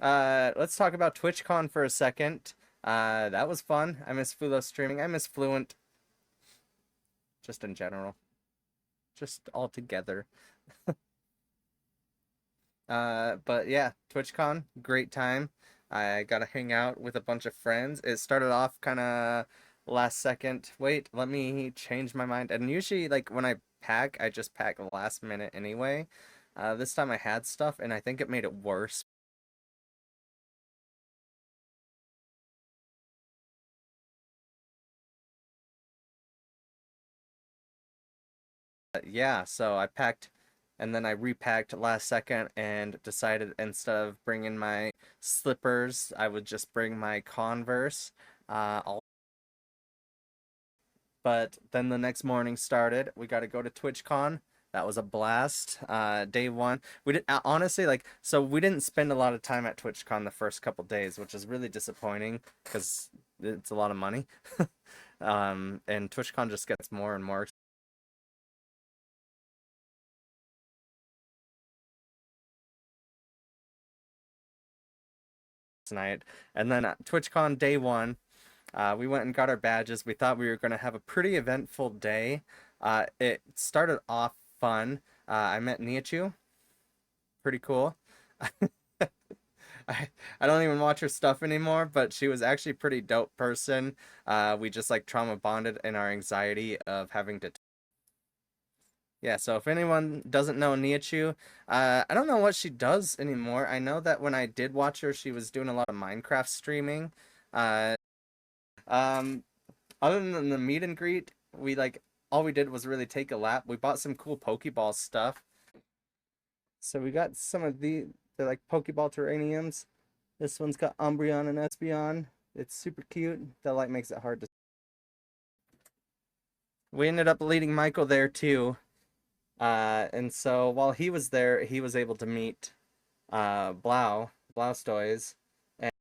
Let's talk about TwitchCon for a second. That was fun. I miss Fulo streaming. I miss Fluent, just in general, just all together. But yeah, TwitchCon, great time. I got to hang out with a bunch of friends. It started off kind of last second. Wait, let me change my mind. And usually, like when I pack, I just pack last minute anyway. This time I had stuff, and I think it made it worse. Yeah, so I packed and then I repacked last second and decided instead of bringing my slippers, I would just bring my Converse. But then the next morning started. We got to go to TwitchCon. That was a blast. Day one, we did honestly like so we didn't spend a lot of time at TwitchCon the first couple days, which is really disappointing because it's a lot of money. And TwitchCon just gets more and more tonight. And then at TwitchCon day one, we went and got our badges. We thought we were going to have a pretty eventful day. It started off fun. I met Niachu. Pretty cool. I don't even watch her stuff anymore, but she was actually a pretty dope person. We just like trauma bonded in our anxiety of having to. Yeah, so if anyone doesn't know Niachu, I don't know what she does anymore. I know that when I did watch her, she was doing a lot of Minecraft streaming. Uh, um, Other than the meet and greet, we like all we did was really take a lap. We bought some cool Pokeball stuff. So we got some of the like Pokeball terraniums. This one's got Umbreon and Espeon. It's super cute. That light makes it hard to. We ended up leading Michael there too. And so while he was there, he was able to meet Blaustoise. And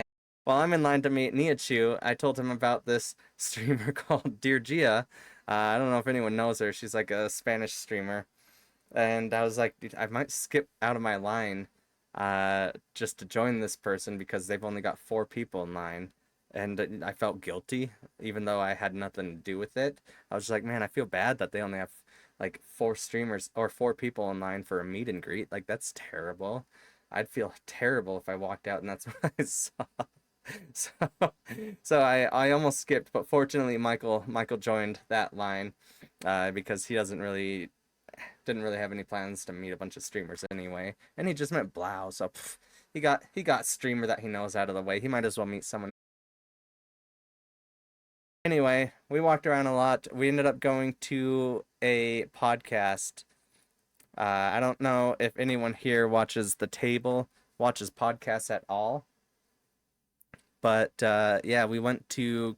while I'm in line to meet Niachu, I told him about this streamer called Dear Gia. I don't know if anyone knows her. She's like a Spanish streamer. And I was like, dude, I might skip out of my line just to join this person because they've only got 4 people in line. And I felt guilty, even though I had nothing to do with it. I was just like, man, I feel bad that they only have like 4 streamers or 4 people in line for a meet and greet. Like, that's terrible. I'd feel terrible if I walked out and that's what I saw. So, so I almost skipped, but fortunately Michael joined that line because he didn't really have any plans to meet a bunch of streamers anyway, and he just met Blau, so he got streamer that he knows out of the way. He might as well meet someone. Anyway, we walked around a lot. We ended up going to a podcast. I don't know if anyone here watches watches podcasts at all. But yeah, we went to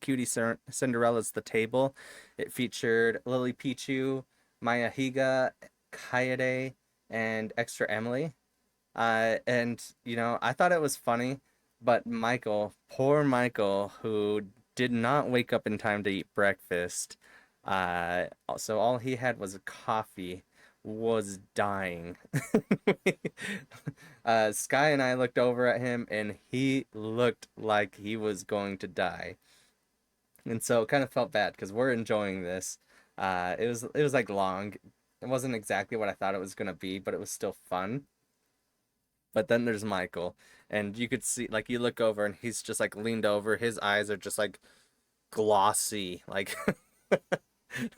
Cinderella's The Table. It featured Lily Pichu, Maya Higa, Kaede, and Extra Emily. And I thought it was funny, but Michael, poor Michael, who did not wake up in time to eat breakfast, so all he had was a coffee, was dying. Sky and I looked over at him, and he looked like he was going to die. And so it kind of felt bad because we're enjoying this. It was like long. It wasn't exactly what I thought it was gonna be, but it was still fun. But then there's Michael, and you could see like you look over and he's just like leaned over. His eyes are just like glossy, like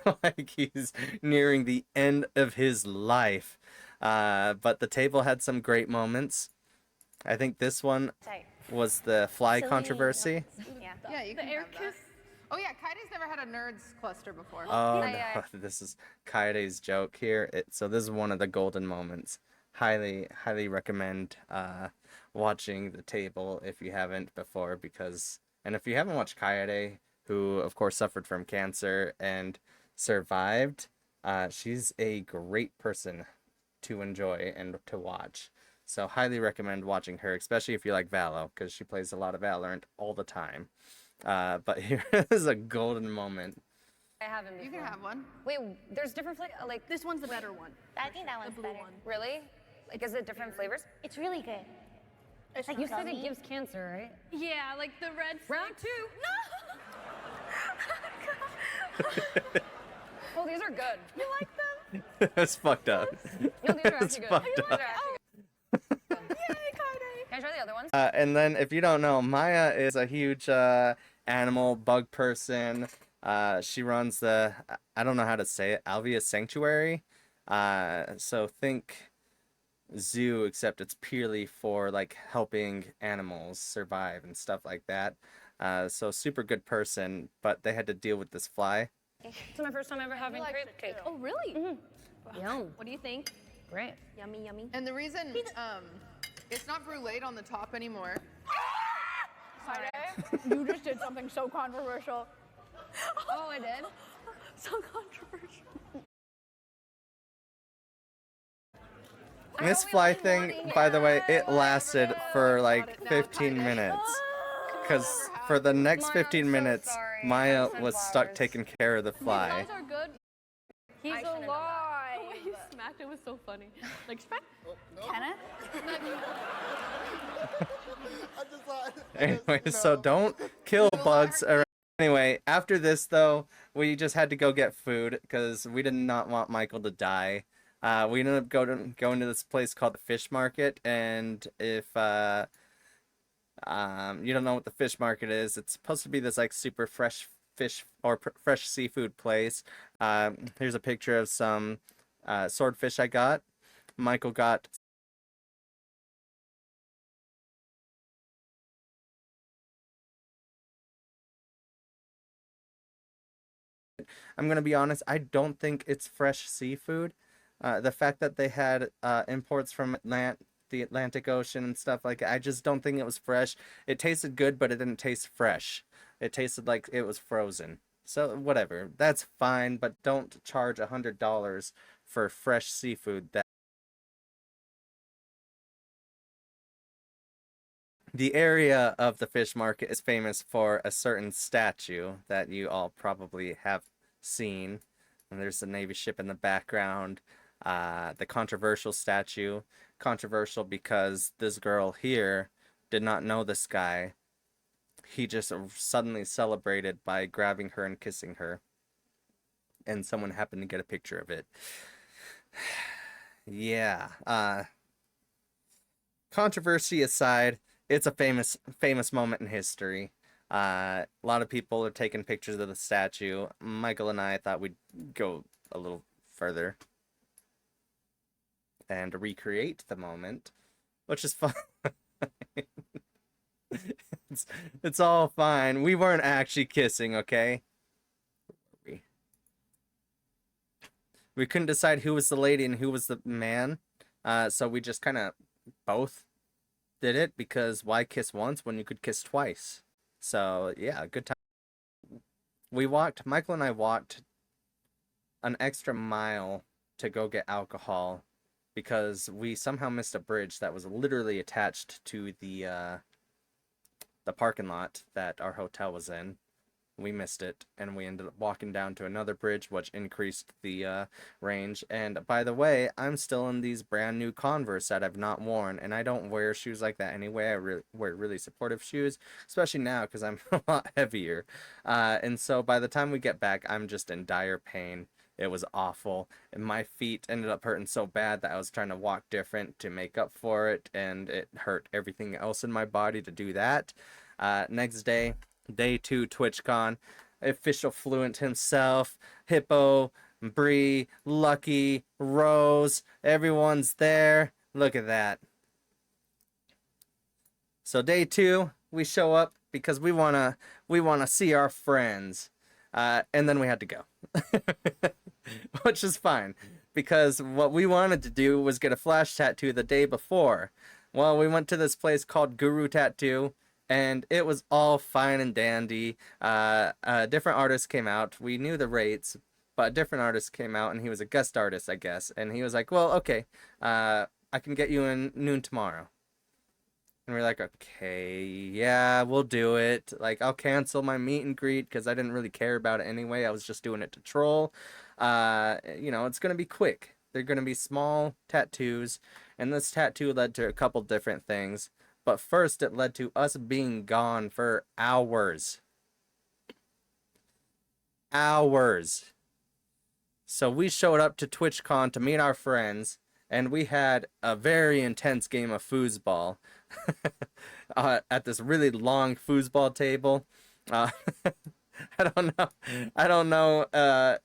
like he's nearing the end of his life. But the table had some great moments. I think this one was the fly controversy. Yeah. Yeah, you can have that. Oh yeah, Kaide's never had a nerds cluster before. Oh no, this is Kaide's joke here. So this is one of the golden moments. Highly recommend watching the table if you haven't before, and if you haven't watched Kaede, who of course suffered from cancer and survived, she's a great person to enjoy and to watch. So highly recommend watching her, especially if you like Valo, because she plays a lot of Valorant all the time. But here is a golden moment. I haven't before. You can have one. Wait, there's different flavors? Like, This one's the better one. I think that one's blue better. one. really? Like, is it different flavors? It's really good. It's You said it gummy. gives cancer, right? Yeah, like the red. Round 2. Oh, these are good. You like them? That's fucked up. No, these are It's actually good. fucked These up. are actually good. Yay, Kaide. Can I try the other ones? And then if you don't know, Maya is a huge animal bug person. She runs the, I don't know how to say it, Alvia Sanctuary. So think zoo, except it's purely for like helping animals survive and stuff like that. So super good person, but they had to deal with this fly. It's my first time ever having like crepe it cake. too. Oh, really? Yum. What do you think? Great. Yummy, yummy. And the reason it's not brulee on the top anymore. Sorry. You just did something so controversial. Oh, I did? So controversial. This fly thing, by the way, it lasted for like 15 minutes. Because for the next Maya, 15 I'm so minutes, sorry. Maya I'm was sunflowers. stuck taking care of the fly. Guys are good. He's alive. The way you smacked it was so funny. Like smack. Kenneth? Anyway, so don't kill bugs around. Anyway, after this though, we just had to go get food because we did not want Michael to die. We ended up going to this place called the Fish Market, and if you don't know what the Fish Market is, it's supposed to be this like super fresh fish or fresh seafood place. Here's a picture of some swordfish I got. Michael got I'm gonna be honest, I don't think it's fresh seafood. The fact that they had imports from the Atlantic Ocean and stuff like that, I just don't think it was fresh. It tasted good, but it didn't taste fresh. It tasted like it was frozen. So whatever, that's fine, but don't charge $100 for fresh seafood. The area of the fish market is famous for a certain statue that you all probably have seen. And there's a Navy ship in the background. The controversial statue. Controversial because this girl here did not know this guy. He just suddenly celebrated by grabbing her and kissing her. And someone happened to get a picture of it. Yeah. Controversy aside, it's a famous moment in history. A lot of people are taking pictures of the statue. Michael and I thought we'd go a little further and recreate the moment, which is fun. it's all fine. We weren't actually kissing, okay? We couldn't decide who was the lady and who was the man, so we just kind of both did it, because why kiss once when you could kiss twice? So yeah, good time. Michael and I walked an extra mile to go get alcohol because we somehow missed a bridge that was literally attached to the parking lot that our hotel was in. We missed it, and we ended up walking down to another bridge, which increased the range. And by the way, I'm still in these brand new Converse that I've not worn, and I don't wear shoes like that anyway. I wear really supportive shoes, especially now because I'm a lot heavier. And so by the time we get back, I'm just in dire pain. It was awful, and my feet ended up hurting so bad that I was trying to walk different to make up for it, and it hurt everything else in my body to do that. Next day, Day 2 TwitchCon, official Fluent himself, Hippo, Bree, Lucky, Rose, everyone's there. Look at that. So Day 2, we show up because we wanna see our friends, and then we had to go, which is fine because what we wanted to do was get a flash tattoo the day before. Well, we went to this place called Guru Tattoo, and it was all fine and dandy. Different artists came out. We knew the rates, but a different artist came out, and he was a guest artist, I guess. And he was like, well, okay, I can get you in noon tomorrow. And we're like, okay, yeah, we'll do it. Like, I'll cancel my meet and greet because I didn't really care about it anyway. I was just doing it to troll. It's going to be quick. They're going to be small tattoos. And this tattoo led to a couple different things. But first, it led to us being gone for hours. Hours. So we showed up to TwitchCon to meet our friends, and we had a very intense game of foosball at this really long foosball table. Uh, I don't know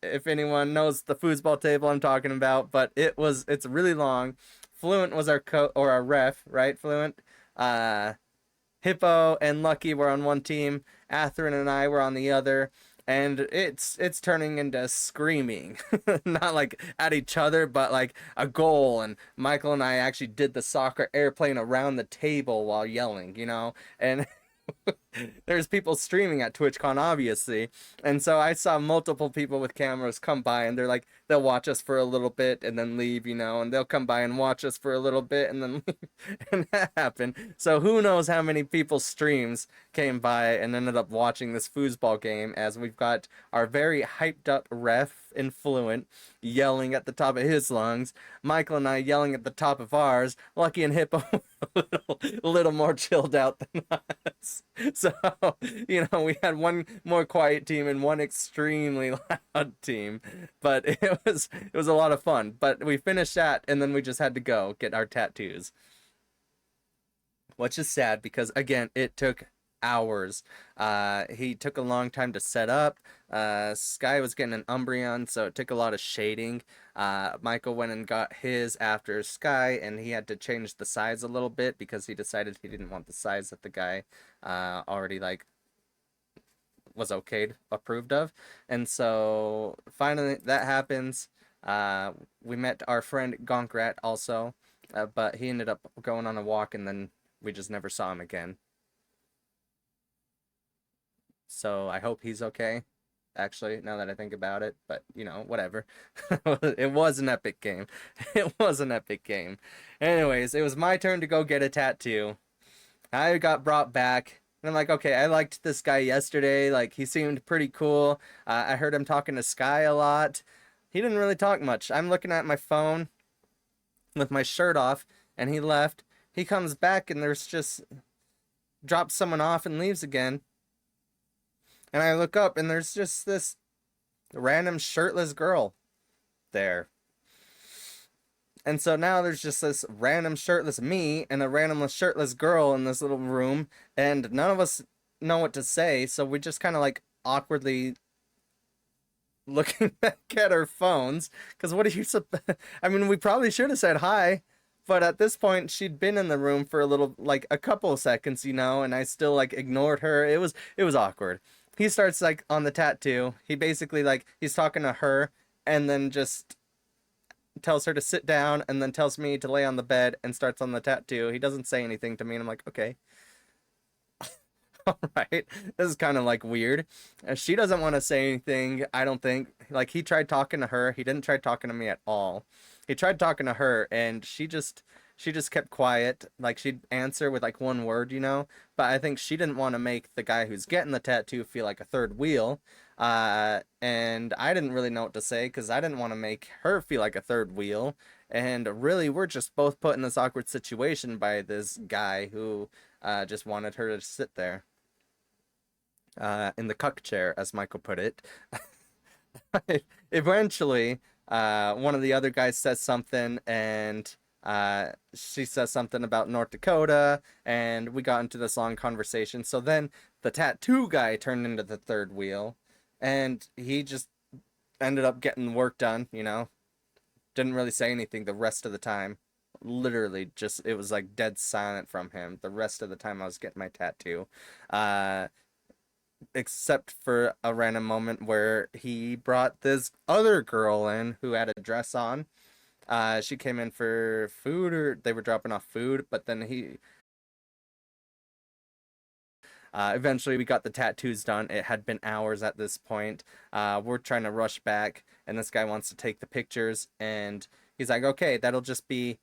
if anyone knows the foosball table I'm talking about, but it's really long. Fluent was our ref, right? Fluent. Hippo and Lucky were on one team. Atherin and I were on the other. And it's turning into screaming, not like at each other, but like a goal. And Michael and I actually did the soccer airplane around the table while yelling, you know. And there's people streaming at TwitchCon, obviously. And so I saw multiple people with cameras come by, and they're like, they'll watch us for a little bit and then leave, you know, and they'll come by and watch us for a little bit and then leave. And that happened. So who knows how many people's streams came by and ended up watching this foosball game, as we've got our very hyped up ref in Fluent yelling at the top of his lungs, Michael and I yelling at the top of ours, Lucky and Hippo a little more chilled out than us. So, you know, we had one more quiet team and one extremely loud team, but it was a lot of fun. But we finished that, and then we just had to go get our tattoos, which is sad because, again, it took hours. He took a long time to set up. Sky was getting an Umbreon, so it took a lot of shading. Michael went and got his after Sky, and he had to change the size a little bit because he decided he didn't want the size that the guy already like was okayed, approved of. And so finally that happens. We met our friend Gonkrat also, but he ended up going on a walk, and then we just never saw him again. So I hope he's okay, actually, now that I think about it. But, you know, whatever. It was an epic game. It was an epic game. Anyways, it was my turn to go get a tattoo. I got brought back. And I'm like, okay, I liked this guy yesterday. Like, he seemed pretty cool. I heard him talking to Sky a lot. He didn't really talk much. I'm looking at my phone with my shirt off, and he left. He comes back, and there's just... drops someone off and leaves again. And I look up, and there's just this random shirtless girl there. And so now there's just this random shirtless me and a random shirtless girl in this little room, and none of us know what to say, so we just kind of like awkwardly looking back at our phones, because what are you I mean, we probably should have said hi, but at this point she'd been in the room for a little, like a couple of seconds, you know, and I still like ignored her. It was awkward. He starts like on the tattoo. He basically like he's talking to her and then just tells her to sit down and then tells me to lay on the bed and starts on the tattoo. He doesn't say anything to me, and I'm like, okay. All right. This is kind of like weird. She doesn't want to say anything, I don't think. Like, he tried talking to her. He didn't try talking to me at all. He tried talking to her, and she just kept quiet. Like, she'd answer with like one word, you know. But I think she didn't want to make the guy who's getting the tattoo feel like a third wheel. And I didn't really know what to say because I didn't want to make her feel like a third wheel. And really, we're just both put in this awkward situation by this guy who just wanted her to sit there. In the cuck chair, as Michael put it. Eventually, one of the other guys says something, and she says something about North Dakota, and we got into this long conversation. So then the tattoo guy turned into the third wheel, and he just ended up getting work done, you know. Didn't really say anything the rest of the time. Literally, just, it was like dead silent from him the rest of the time I was getting my tattoo. Except for a random moment where he brought this other girl in who had a dress on. She came in for food, or they were dropping off food, but then eventually we got the tattoos done. It had been hours at this point. We're trying to rush back, and this guy wants to take the pictures, and he's like, okay, that'll just be,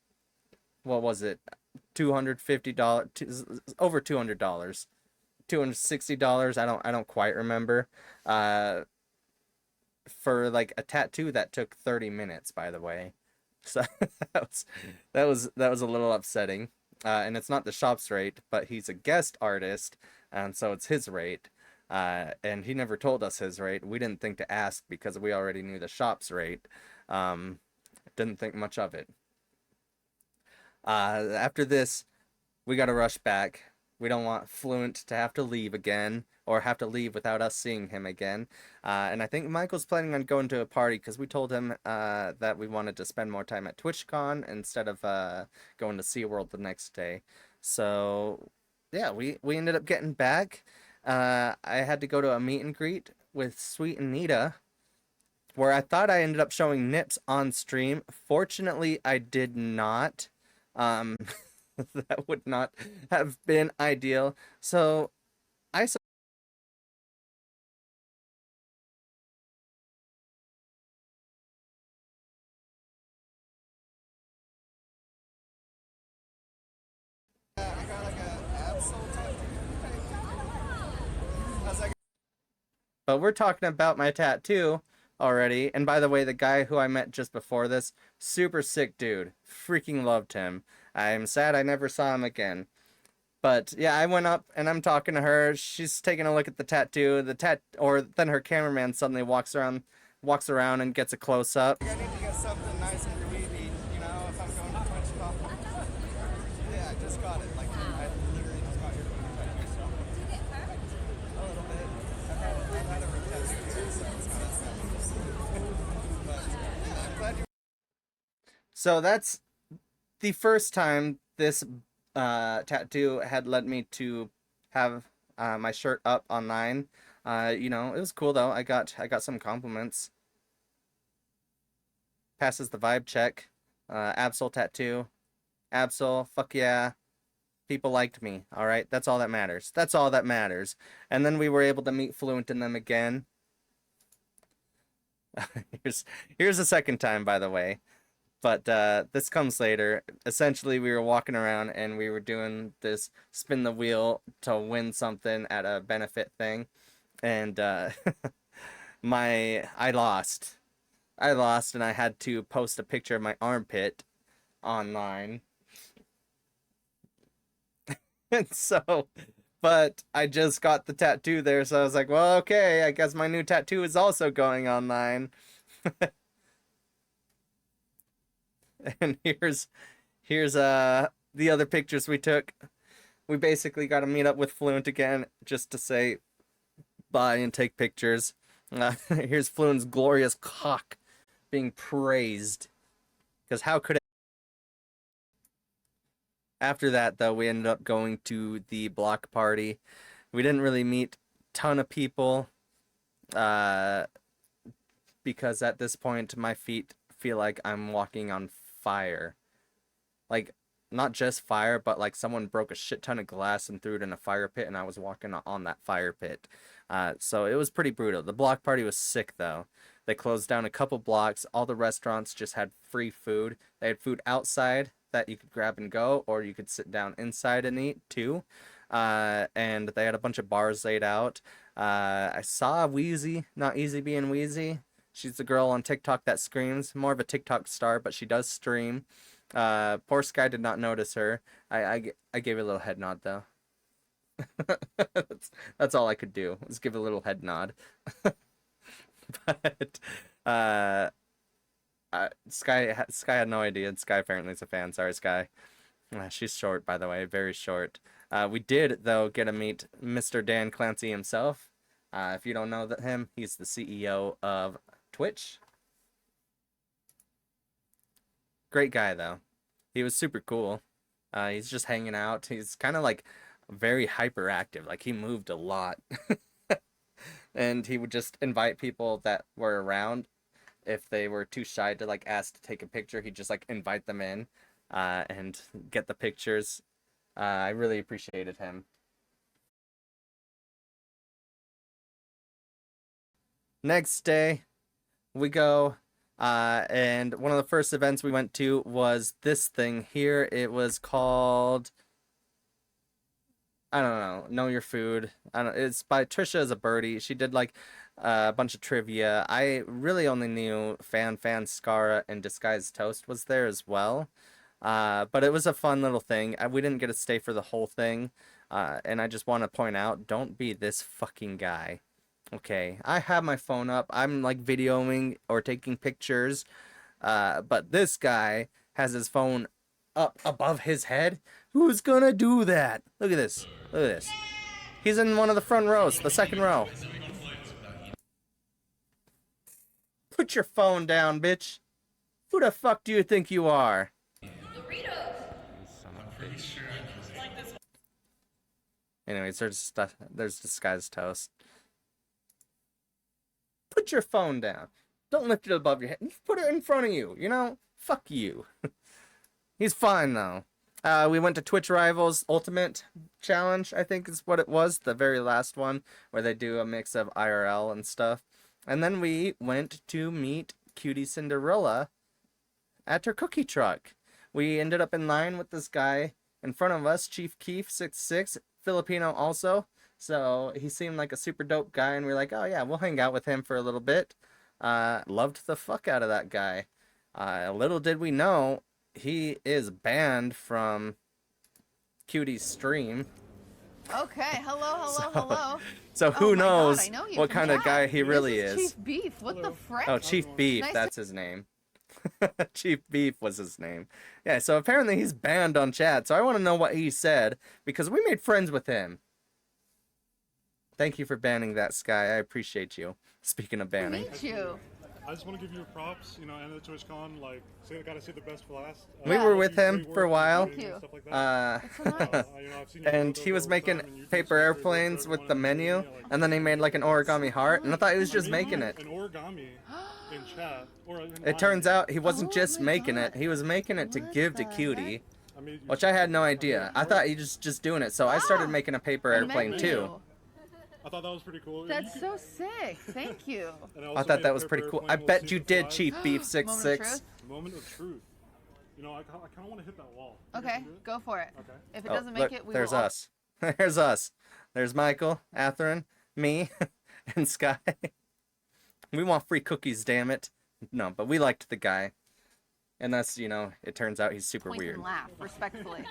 what was it, $250, over $200. $260. I don't quite remember. For like a tattoo that took 30 minutes, by the way. So that was a little upsetting. and it's not the shop's rate, but he's a guest artist, and so it's his rate. And he never told us his rate. We didn't think to ask because we already knew the shop's rate. Didn't think much of it. After this, we gotta rush back. We don't want Fluent to have to leave again, or have to leave without us seeing him again. And I think Michael's planning on going to a party because we told him that we wanted to spend more time at TwitchCon instead of going to SeaWorld the next day. So, yeah, we ended up getting back. I had to go to a meet and greet with Sweet Anita, where I thought I ended up showing nips on stream. Fortunately, I did not. That would not have been ideal. So I But we're talking about my tattoo already. And by the way, the guy who I met just before this, super sick dude. Freaking loved him. I'm sad I never saw him again. But yeah, I went up and I'm talking to her. She's taking a look at the tattoo. Or then her cameraman suddenly walks around and gets a close up. I need to get something nice and creepy, you know, if I'm going to Twitchcon. Yeah, I just got it. Like I literally just got your tattoo. So. A little bit. I've had a tattoo here, so it's kind of sad. But yeah, I'm glad you. So that's the first time this tattoo had led me to have my shirt up online. You know, it was cool though. I got some compliments. Passes the vibe check. Absol tattoo. Absol, fuck yeah. People liked me. All right, that's all that matters. That's all that matters. And then we were able to meet Fluent in them again. Here's the second time, by the way. But this comes later. Essentially, we were walking around and we were doing this spin the wheel to win something at a benefit thing. And I lost. I lost and I had to post a picture of my armpit online. And so, but I just got the tattoo there, so I was like, well, okay, I guess my new tattoo is also going online. And here's the other pictures we took. We basically got to meet up with Fluent again just to say bye and take pictures. Here's Fluent's glorious cock being praised. Because how could it? After that, though, we ended up going to the block party. We didn't really meet a ton of people. Because at this point, my feet feel like I'm walking on fire. Like, not just fire, but like someone broke a shit ton of glass and threw it in a fire pit, and I was walking on that fire pit. So it was pretty brutal. The block party was sick, though. They closed down a couple blocks. All the restaurants just had free food. They had food outside that you could grab and go, or you could sit down inside and eat, too. And they had a bunch of bars laid out. I saw Wheezy, not Easy being Wheezy. She's the girl on TikTok that screams. More of a TikTok star, but she does stream. Poor Sky did not notice her. I gave a little head nod, though. That's all I could do, was give a little head nod. But Sky had no idea, and Sky apparently is a fan. Sorry, Sky. She's short, by the way, very short. We did, though, get to meet Mr. Dan Clancy himself. If you don't know him, he's the CEO of Twitch. Great guy, though. He was super cool. He's just hanging out. He's kind of like very hyperactive. Like, he moved a lot. And he would just invite people that were around. If they were too shy to like ask to take a picture, he'd just like invite them in and get the pictures. I really appreciated him. Next day, we go, and one of the first events we went to was this thing here. It was called, I don't know Your Food. I don't. It's by Trisha as a birdie. She did like a bunch of trivia. I really only knew Fan Scara and Disguised Toast was there as well. But it was a fun little thing. We didn't get to stay for the whole thing. And I just want to point out, don't be this fucking guy. Okay, I have my phone up. I'm like videoing or taking pictures. But this guy has his phone up above his head. Who's gonna do that? Look at this. Look at this. He's in one of the front rows, the second row. Put your phone down, bitch. Who the fuck do you think you are? Anyways, there's disguised toast. Put your phone down. Don't lift it above your head. Put it in front of you, you know? Fuck you. He's fine, though. We went to Twitch Rivals Ultimate Challenge, I think is what it was. The very last one, where they do a mix of IRL and stuff. And then we went to meet QtCinderella at her cookie truck. We ended up in line with this guy in front of us, Chief Keef 66, Filipino also. So he seemed like a super dope guy, and we were like, oh yeah, we'll hang out with him for a little bit. Loved the fuck out of that guy. Little did we know, he is banned from Cutie's stream. Okay, hello. So who Oh my knows God, I know you what from kind of chat. guy he really This is. Chief Beef, what the frick? Oh, Chief Beef, Nice that's his name. Chief Beef was his name. Yeah, so apparently he's banned on chat, so I want to know what he said, because we made friends with him. Thank you for banning that, Sky. I appreciate you. Speaking of banning. Meet you. I just want to give you props, you know, and the TwitchCon, like, gotta say the best for last. We were with him for a while. Thank you. Stuff like that. That's so nice. You know, I've seen your And photos he was all the making time, and you've paper been airplanes super with everyone the in menu, media, like, and then he made like an origami heart, and I thought he was just making it. An origami in chat. Or in It turns out he wasn't Oh just my making God. it, he was making it to What give to the Cutie, I made you- which I had no idea. I thought he was just doing it, so I started Wow. making a paper A airplane menu. too. I thought that was pretty cool. That's so sick. Thank you. And I also thought made that a was paper pretty cool. airplane I with bet season you did, 5. Chief Beef Moment of 66. truth? Moment of truth. You know, I kind of want to hit that wall. You Okay, guys do it? go for it. Okay. If it Oh, doesn't make look, it, we there's will all- us. There's us. There's Michael, Atherin, me, and Sky. We want free cookies, damn it. No, but we liked the guy. And that's, you know, it turns out he's super point weird. and laugh respectfully.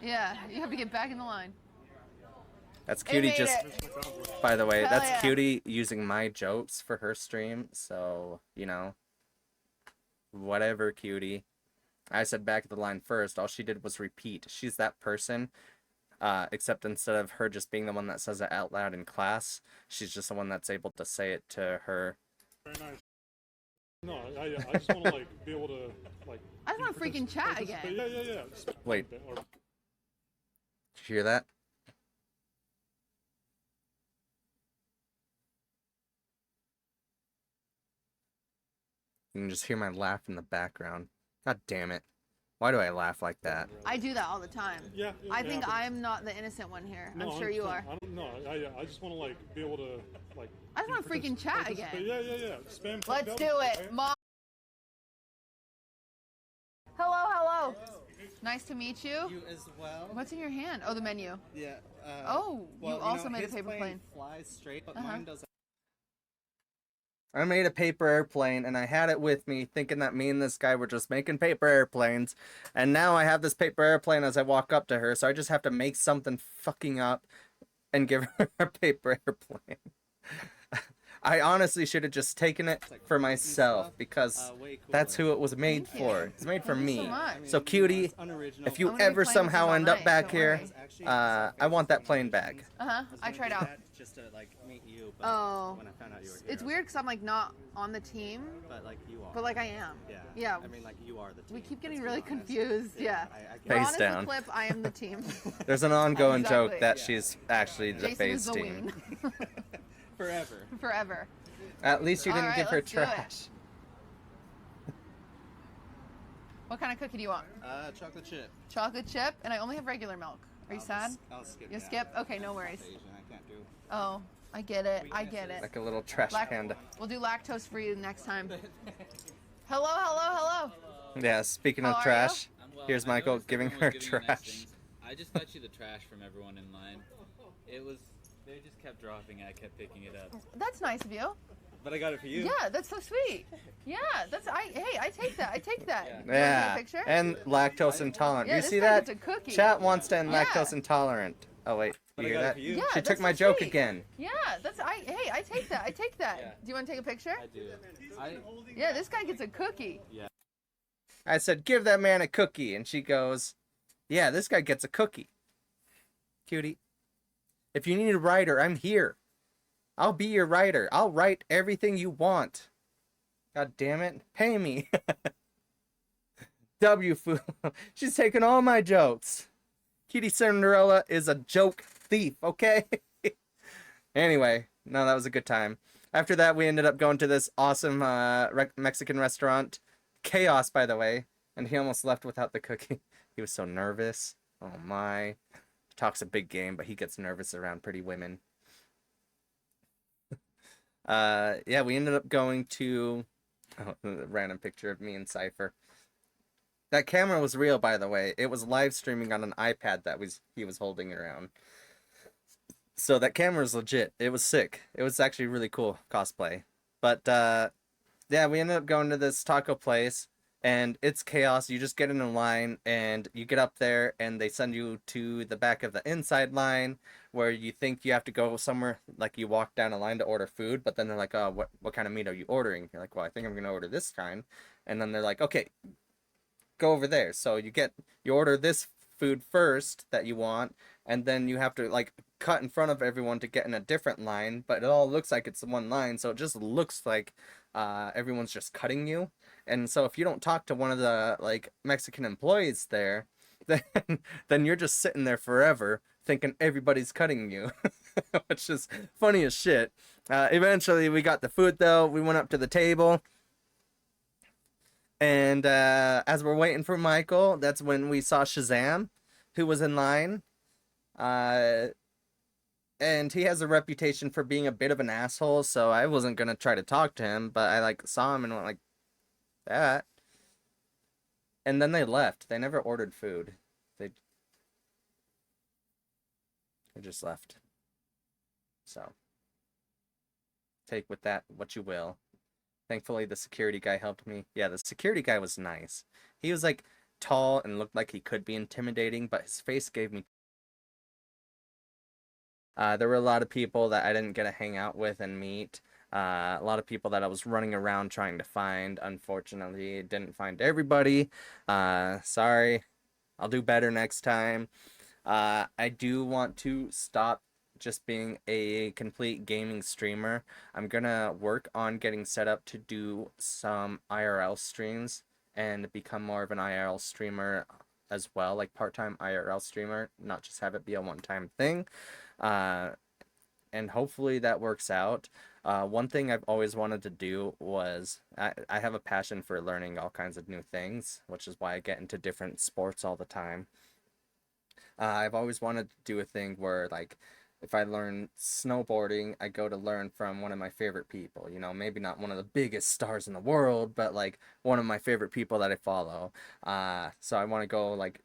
Yeah, you have to get back in the line. That's It Cutie made just, it. by the way, Hell that's yeah. Cutie using my jokes for her stream. So, you know, whatever, Cutie. I said back at the line first. All she did was repeat. She's that person. Except instead of her just being the one that says it out loud in class, she's just the one that's able to say it to her. Very nice. No, I just want to, like, be able to, like... I just want to freaking chat participate. again. Yeah. Wait. Or- Did you hear that? You can just hear my laugh in the background. God damn it. Why do I laugh like that? I do that all the time. Yeah. I think but- I'm not the innocent one here. No, I'm sure you 100%. are. I don't know. I just want to, like, be able to, like... I just want to freaking chat participate. again. Yeah. Spam. Let's do it, Mom. Hello. Nice to meet you. You as well? What's in your hand? Oh, the menu. Yeah. Oh, you also made a paper plane. Flies straight, but Uh-huh. mine doesn't. I made a paper airplane, and I had it with me, thinking that me and this guy were just making paper airplanes. And now I have this paper airplane as I walk up to her, so I just have to make something fucking up and give her a paper airplane. I honestly should have just taken it for myself, because that's who it was made Thank you. for. It's made for Thank you me. so much. So, Cutie, if I'm you gonna be ever playing with somehow this all end up night, back don't here, worry. I want that plane back. I tried out. Just to like meet you, but Oh. when I found out you were here, It's weird because I'm like not on the team, but like you are. but like I am. yeah. Yeah. I mean, like you are the team. We keep getting let's be really honest. confused. Yeah. I get We're Face honest down. with Clip, I am the team. There's an ongoing Exactly. joke that she's actually the Jason phase is the team. wing. forever. Forever. At least you didn't Alright, give her let's do it. trash. What kind of cookie do you want? Chocolate chip. Chocolate chip, and I only have regular milk. Are you sad? I'll skip. You that. skip? Okay, no worries. Asian, I can't do. Oh, I get it. I get it. Like a little trash panda. We'll do lactose free next time. Hello. Yeah, speaking How of are trash, I'm well. here's I Michael noticed giving everyone her was giving you nice trash. things. I just got you the trash from everyone in line. It was, they just kept dropping it. I kept picking it up. That's nice of you. But I got it for you. Yeah, that's so sweet. Yeah, hey, I take that. I take that. Yeah. You wanna Yeah. take a picture? And lactose intolerant. Yeah, you this see guy that? gets a cookie. Chat wants to end Yeah. lactose intolerant. Oh wait, But you I hear got it that? for you. Yeah, She that's took so my joke sweet. again. Yeah, hey, I take that. I take that. Yeah. Do you want to take a picture? I do. Yeah, this guy gets a cookie. I said, give that man a cookie. And she goes, yeah, this guy gets a cookie. Cutie. If you need a writer, I'm here. I'll be your writer. I'll write everything you want. God damn it. Pay me. W fool. She's taking all my jokes. QtCinderella is a joke thief, okay? Anyway, no, that was a good time. After that, we ended up going to this awesome Mexican restaurant. Chaos, by the way. And he almost left without the cookie. He was so nervous. Oh my. Talks a big game, but he gets nervous around pretty women. Yeah, we ended up going to... Oh, a random picture of me and Cypher. That camera was real, by the way. It was live streaming on an iPad that he was holding around. So that camera is legit. It was sick. It was actually really cool cosplay. But yeah, we ended up going to this taco place, and it's chaos. You just get in a line, and you get up there, and they send you to the back of the inside line, where you think you have to go somewhere, like you walk down a line to order food, but then they're like, oh, what kind of meat are you ordering? You're like, well, I think I'm going to order this kind. And then they're like, okay, go over there. So you order this food first that you want, and then you have to like cut in front of everyone to get in a different line, but it all looks like it's one line, so it just looks like everyone's just cutting you. And so if you don't talk to one of the like Mexican employees there, then you're just sitting there forever thinking everybody's cutting you, which is funny as shit. Eventually we got the food though. We went up to the table, and as we're waiting for Michael, that's when we saw Shazam, who was in line. And he has a reputation for being a bit of an asshole, so I wasn't gonna try to talk to him, but I like saw him and went like that. And then they left. They never ordered food. They just left. So take with that what you will. Thankfully the security guy helped me. Yeah, the security guy was nice. He was like tall and looked like he could be intimidating, but his face gave me... there were a lot of people that I didn't get to hang out with and meet. A lot of people that I was running around trying to find. Unfortunately, didn't find everybody. Sorry. I'll do better next time. I do want to stop just being a complete gaming streamer. I'm gonna work on getting set up to do some IRL streams and become more of an IRL streamer as well, like part-time IRL streamer, not just have it be a one-time thing. And hopefully that works out. One thing I've always wanted to do was, I have a passion for learning all kinds of new things, which is why I get into different sports all the time. I've always wanted to do a thing where, like, if I learn snowboarding, I go to learn from one of my favorite people. You know, maybe not one of the biggest stars in the world, but, like, one of my favorite people that I follow. So I want to go, like,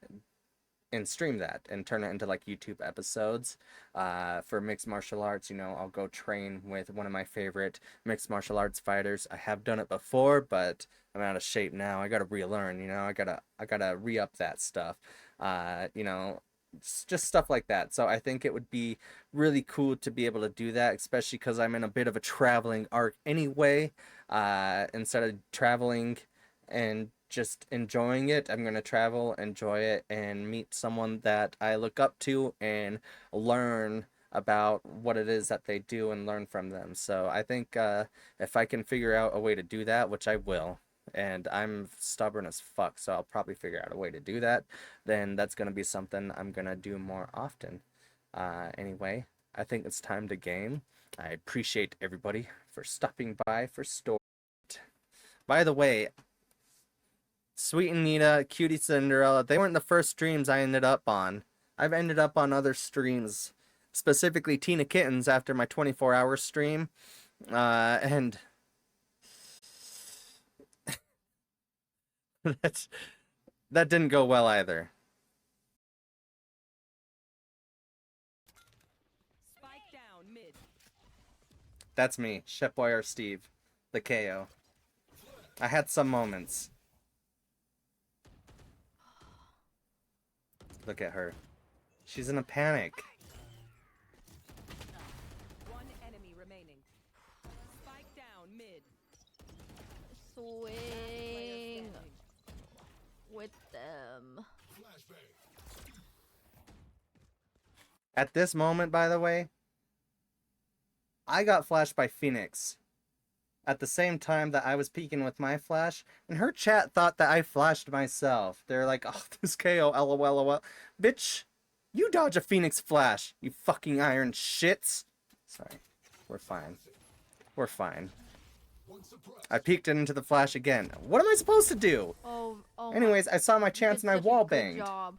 and stream that and turn it into like YouTube episodes. For mixed martial arts, you know, I'll go train with one of my favorite mixed martial arts fighters. I have done it before, but I'm out of shape now. I gotta relearn, you know, I gotta re-up that stuff. You know, just stuff like that. So I think it would be really cool to be able to do that, especially because I'm in a bit of a traveling arc anyway. Instead of traveling and just enjoying it, I'm going to travel, enjoy it, and meet someone that I look up to and learn about what it is that they do and learn from them. So I think if I can figure out a way to do that, which I will, and I'm stubborn as fuck, so I'll probably figure out a way to do that, then that's going to be something I'm going to do more often. Anyway, I think it's time to game. I appreciate everybody for stopping by for story. By the way, Sweet Anita, QtCinderella, they weren't the first streams I ended up on. I've ended up on other streams, specifically TinaKitten's after my 24-hour stream, and that didn't go well either. That's me, Chef Boyar Steve, the KO. I had some moments. Look at her. She's in a panic. One enemy remaining. Spike down mid. Swing with them. At this moment, by the way, I got flashed by Phoenix at the same time that I was peeking with my flash, and her chat thought that I flashed myself. They're like, oh, this KO, lol. Bitch, you dodge a Phoenix flash, you fucking iron shits. Sorry, we're fine. We're fine. I peeked into the flash again. What am I supposed to do? Oh Anyways, I saw my chance and I wall banged. Job.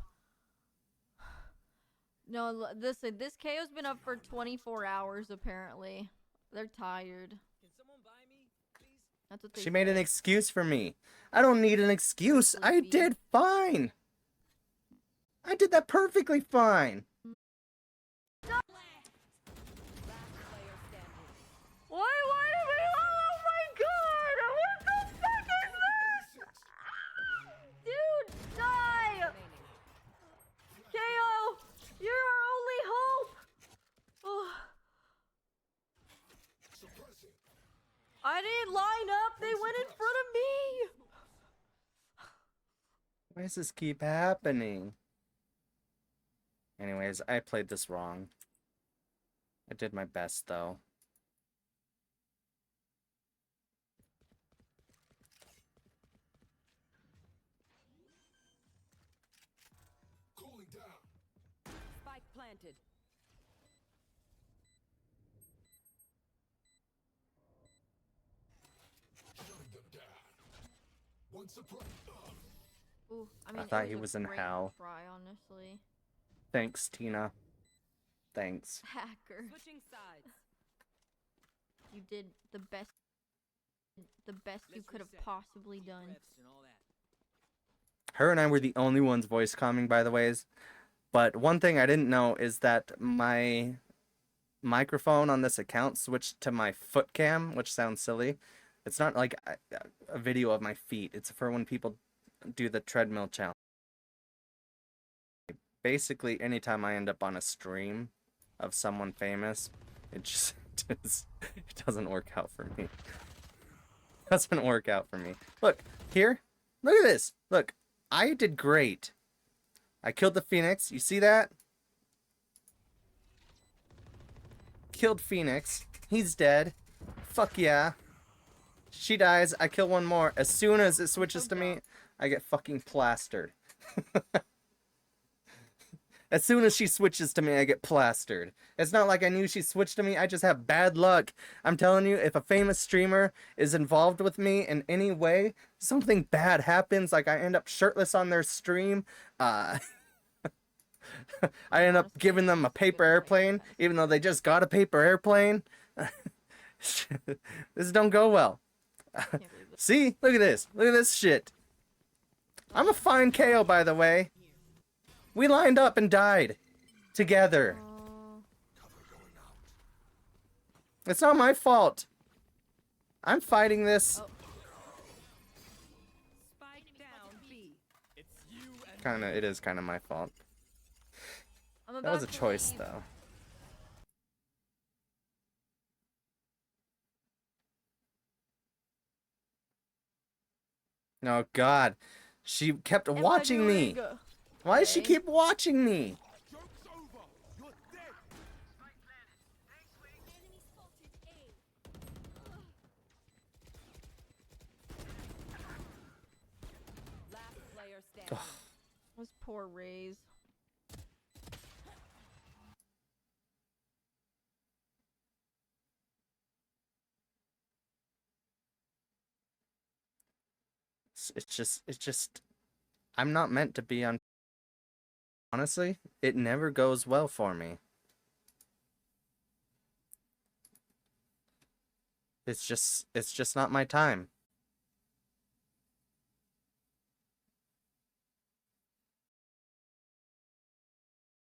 No, listen, this KO's been up for 24 hours apparently. They're tired. Can someone buy me, please? That's what they She made an say. excuse for me. I don't need an excuse. I Sleepy. did fine. I did that perfectly fine. Last player standing. Why did we? Oh my god! What the fuck is this? Dude, die! Remaining. KO, you're our only hope. Oh. I didn't line up. They went in front of me. Why does this keep happening? Anyways, I played this wrong. I did my best, though. Spike planted. Ooh, I mean, thought it he a was in great hell. Try, honestly. Thanks, Tina. Thanks. Hacker, Switching sides. you did the best you could have possibly done. Reps and all that. Her and I were the only ones voice calming, by the ways. But one thing I didn't know is that my microphone on this account switched to my foot cam, which sounds silly. It's not like a video of my feet. It's for when people do the treadmill challenge. Basically, anytime I end up on a stream of someone famous, it just it doesn't work out for me. It doesn't work out for me. Look, here. Look at this. Look, I did great. I killed the Phoenix. You see that? Killed Phoenix. He's dead. Fuck yeah. She dies. I kill one more. As soon as it switches to me, I get fucking plastered. As soon as she switches to me, I get plastered. It's not like I knew she switched to me. I just have bad luck. I'm telling you, if a famous streamer is involved with me in any way, something bad happens. Like I end up shirtless on their stream. I end up giving them a paper airplane, even though they just got a paper airplane. This don't go well. See? Look at this. Look at this shit. I'm a fine KO, by the way. We lined up and died. Together. It's not my fault. I'm fighting this. Spike down B. It is kind of my fault. I'm That was a about to choice, leave. though. Oh, God. She kept Am I watching me. doing Why does she okay? keep watching me? Last player standing. Those poor Rays. It's just, I'm not meant to be on. Honestly, it never goes well for me. It's just not my time.